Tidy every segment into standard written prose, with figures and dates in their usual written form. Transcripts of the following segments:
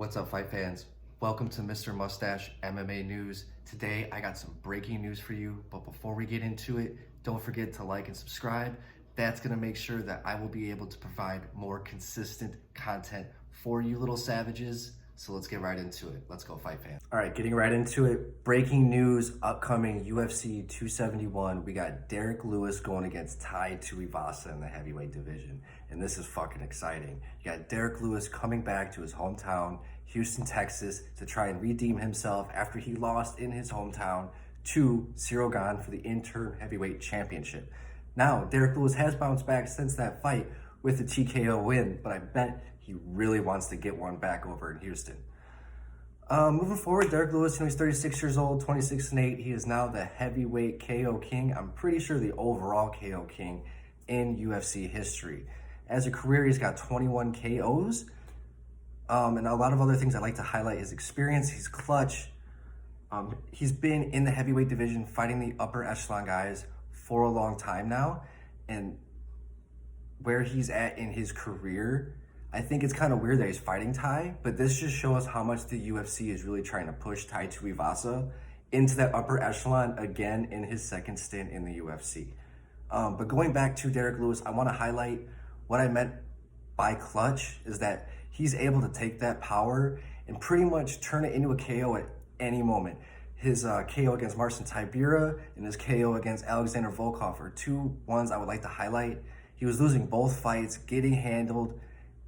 What's up, fight fans? Welcome to Mr. Mustache MMA News. Today, I got some breaking news for you, but before we get into it, don't forget to like and subscribe. That's gonna make sure that I will be able to provide more consistent content for you little savages. So let's get right into it. Let's go, fight fans. All right, getting right into it. Breaking news, upcoming UFC 271. We got Derrick Lewis going against Tai Tuivasa in the heavyweight division. And this is fucking exciting. You got Derrick Lewis coming back to his hometown, Houston, Texas, to try and redeem himself after he lost in his hometown to Ciryl Gane for the interim heavyweight championship. Now, Derrick Lewis has bounced back since that fight with a TKO win, but I bet he really wants to get one back over in Houston. Moving forward, Derrick Lewis, he's 36 years old, 26-8. He is now the heavyweight KO king. I'm pretty sure the overall KO king in UFC history. As a career, he's got 21 KOs. And a lot of other things I'd like to highlight his experience. He's clutch. He's been in the heavyweight division fighting the upper echelon guys for a long time now. And where he's at in his career, I think it's kind of weird that he's fighting Tai, but this just shows how much the UFC is really trying to push Tai Tuivasa into that upper echelon again in his second stint in the UFC. But going back to Derrick Lewis, I want to highlight what I meant by clutch is that he's able to take that power and pretty much turn it into a KO at any moment. His KO against Marcin Tybura and his KO against Alexander Volkov are two ones I would like to highlight. He was losing both fights, getting handled,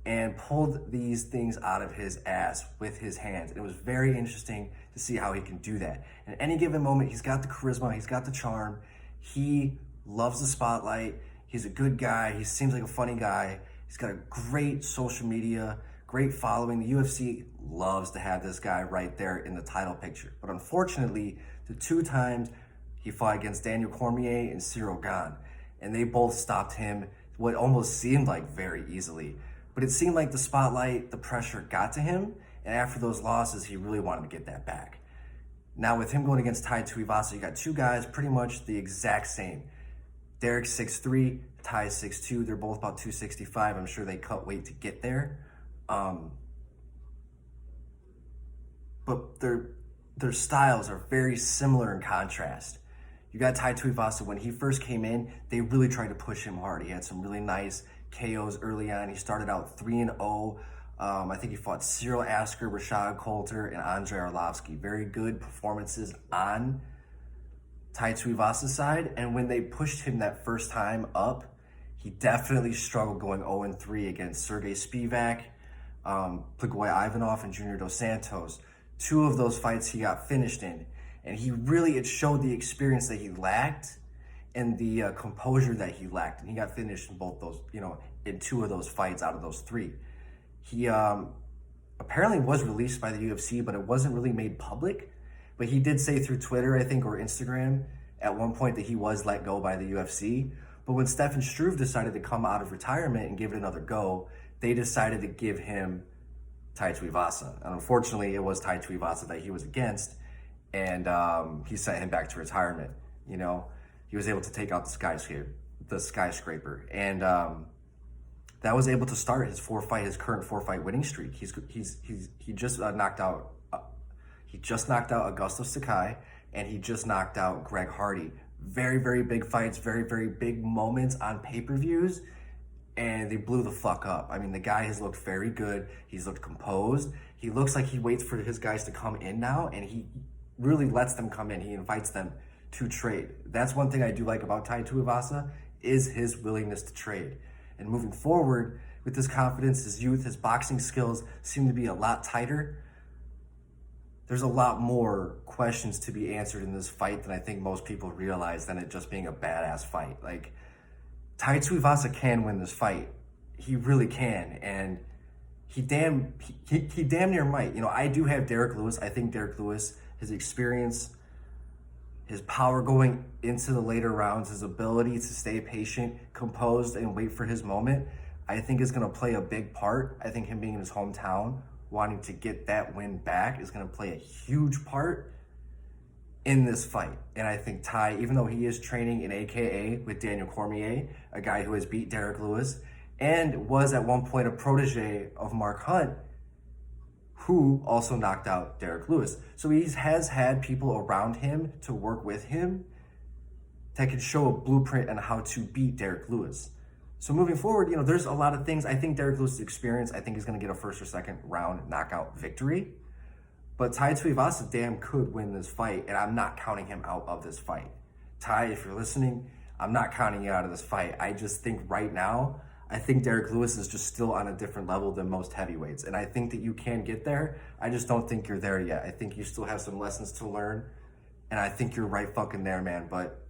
and pulled these things out of his ass with his hands. And it was very interesting to see how he can do that. At any given moment, he's got the charisma, he's got the charm, he loves the spotlight, he's a good guy, he seems like a funny guy, he's got a great social media, great following. The UFC loves to have this guy right there in the title picture. But unfortunately, the two times he fought against Daniel Cormier and Ciryl Gane, and they both stopped him what almost seemed like very easily. But it seemed like the spotlight, the pressure got to him, and after those losses, he really wanted to get that back. Now with him going against Tai Tuivasa, you got two guys pretty much the exact same. Derrick 6'3", Tai 6'2", they're both about 265. I'm sure they cut weight to get there. But their styles are very similar in contrast. You got Tai Tuivasa, when he first came in, they really tried to push him hard. He had some really nice KOs early on. He started out 3-0. I think he fought Cyril Asker, Rashad Coulter, and Andrei Arlovsky. Very good performances on Tai Tuivasa's side. And when they pushed him that first time up, he definitely struggled going 0-3 against Sergey Spivak, Pligoy Ivanov, and Junior Dos Santos. Two of those fights he got finished in. And it showed the experience that he lacked and the composure that he lacked. And he got finished in both those, in two of those fights out of those three. He apparently was released by the UFC, but it wasn't really made public. But he did say through Twitter, I think, or Instagram at one point that he was let go by the UFC. But when Stefan Struve decided to come out of retirement and give it another go, they decided to give him Tai Tuivasa. And unfortunately, it was Tai Tuivasa that he was against. And he sent him back to retirement. He was able to take out the skyscraper. And that was able to start his current four-fight winning streak. He just knocked out Augusto Sakai, and he just knocked out Greg Hardy. Very, very big fights, very, very big moments on pay-per-views, and they blew the fuck up. I mean, the guy has looked very good. He's looked composed. He looks like he waits for his guys to come in now, and he really lets them come in. He invites them to trade. That's one thing I do like about Tai Tuivasa is his willingness to trade. And moving forward with his confidence, his youth, his boxing skills seem to be a lot tighter. There's a lot more questions to be answered in this fight than I think most people realize than it just being a badass fight. Like, Tai Tuivasa can win this fight. He really can. And he damn near might. I do have Derrick Lewis. I think Derrick Lewis, his experience, his power going into the later rounds, his ability to stay patient, composed, and wait for his moment, I think is going to play a big part. I think him being in his hometown, wanting to get that win back, is going to play a huge part in this fight. And I think Tai, even though he is training in AKA with Daniel Cormier, a guy who has beat Derrick Lewis, and was at one point a protege of Mark Hunt, who also knocked out Derrick Lewis. So he has had people around him to work with him that can show a blueprint on how to beat Derrick Lewis. So moving forward, there's a lot of things. I think Derrick Lewis' experience, I think he's going to get a first or second round knockout victory. But Tai Tuivasa damn could win this fight, and I'm not counting him out of this fight. Tai, if you're listening, I'm not counting you out of this fight. I just think right now, I think Derrick Lewis is just still on a different level than most heavyweights. And I think that you can get there. I just don't think you're there yet. I think you still have some lessons to learn. And I think you're right fucking there, man. But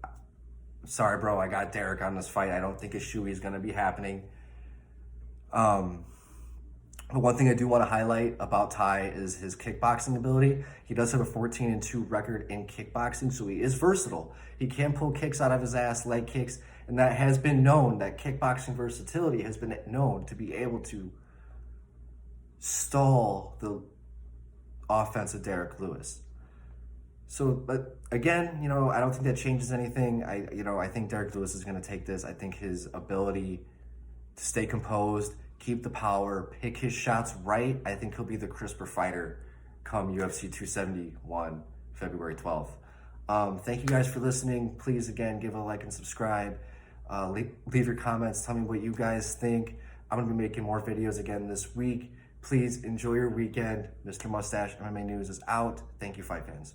sorry, bro, I got Derrick on this fight. I don't think a shoey is going to be happening. But one thing I do want to highlight about Tai is his kickboxing ability. He does have a 14-2 record in kickboxing, so he is versatile. He can pull kicks out of his ass, leg kicks, and that has been known, that kickboxing versatility has been known to be able to stall the offense of Derrick Lewis. So, but again, I don't think that changes anything. I think Derrick Lewis is going to take this. I think his ability to stay composed, keep the power, pick his shots right, I think he'll be the crisper fighter come UFC 271, February 12th. Thank you guys for listening. Please, again, give a like and subscribe. Leave your comments. Tell me what you guys think. I'm going to be making more videos again this week. Please enjoy your weekend. Mr. Mustache MMA News is out. Thank you, fight fans.